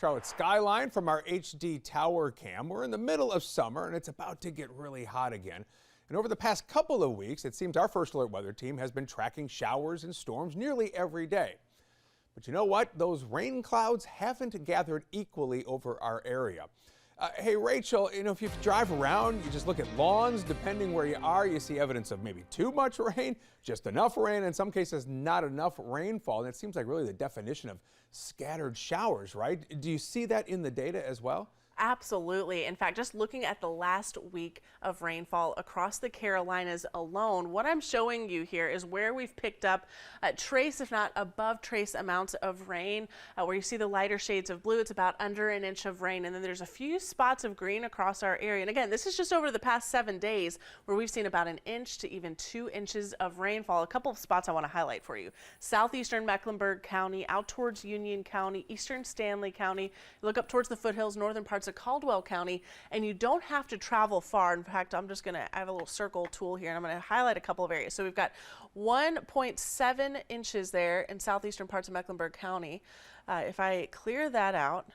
Charlotte skyline from our HD tower cam. We're in the middle of summer and it's about to get really hot again. And over the past couple of weeks, it seems our First Alert weather team has been tracking showers and storms nearly every day. But you know what? Those rain clouds haven't gathered equally over our area. Hey, Rachel, if you drive around, you just look at lawns, depending where you are, you see evidence of maybe too much rain, just enough rain, in some cases not enough rainfall. And it seems like really the definition of scattered showers, right? Do you see that in the data as well? Absolutely. In fact, just looking at the last week of rainfall across the Carolinas alone, what I'm showing you here is where we've picked up trace, if not above trace amounts of rain. Where you see the lighter shades of blue, it's about under an inch of rain. And then there's a few spots of green across our area. And again, this is just over the past 7 days where we've seen about an inch to even 2 inches of rainfall. A couple of spots I want to highlight for you. Southeastern Mecklenburg County, out towards Union County, eastern Stanley County. Look up towards the foothills, northern parts of Caldwell County, and you don't have to travel far. In fact, I have a little circle tool here and I'm going to highlight a couple of areas. So we've got 1.7 inches there in southeastern parts of Mecklenburg County. If I clear that out,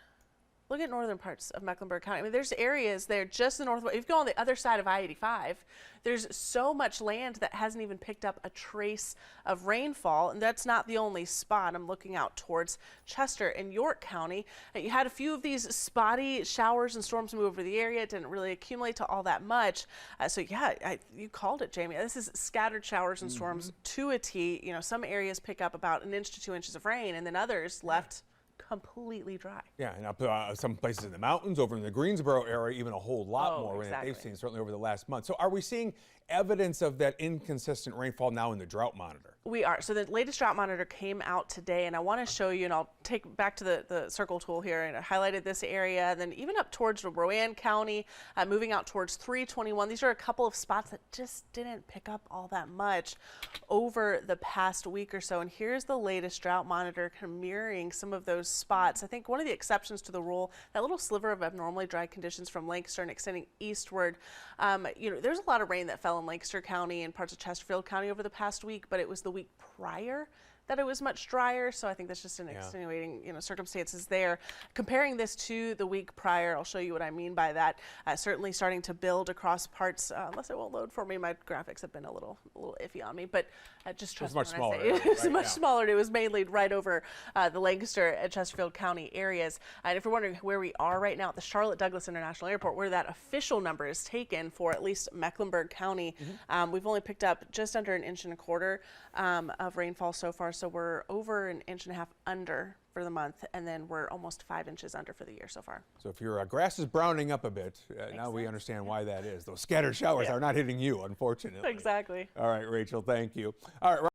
look at northern parts of Mecklenburg County. I mean, there's areas there just the northwest. If you go on the other side of I-85, there's so much land that hasn't even picked up a trace of rainfall. And that's not the only spot. I'm looking out towards Chester and York County. You had a few of these spotty showers and storms move over the area. It didn't really accumulate to all that much. So yeah, you called it, Jamie. This is scattered showers and storms to a T. Some areas pick up about 1 inch to 2 inches of rain, and then others left completely dry. Yeah, and up some places in the mountains, over in the Greensboro area, even a whole lot more rain that exactly. they've seen certainly over the last month. So are we seeing evidence of that inconsistent rainfall now in the drought monitor? We are. So the latest drought monitor came out today, and I want to show you, and I'll take back to the circle tool here, and I highlighted this area, and then even up towards Rowan County, moving out towards 321. These are a couple of spots that just didn't pick up all that much over the past week or so. And here's the latest drought monitor kind of mirroring some of those spots. I think one of the exceptions to the rule, that little sliver of abnormally dry conditions from Lancaster and extending eastward, there's a lot of rain that fell in Lancaster County and parts of Chesterfield County over the past week, but it was the week prior that it was much drier, so I think that's just an extenuating circumstances there. Comparing this to the week prior, I'll show you what I mean by that. Certainly starting to build across parts, unless it won't load for me. My graphics have been a little iffy on me, but just trust me when I say it was much smaller. It was mainly right over the Lancaster and Chesterfield County areas. And if you're wondering where we are right now at the Charlotte Douglas International Airport, where that official number is taken for at least Mecklenburg County, we've only picked up just under 1.25 inches of rainfall so far. So we're over 1.5 inches under for the month, and then we're almost 5 inches under for the year so far. So if your grass is browning up a bit, now we understand why that is. Those scattered showers are not hitting you, unfortunately. Exactly. All right, Rachel, thank you. All right.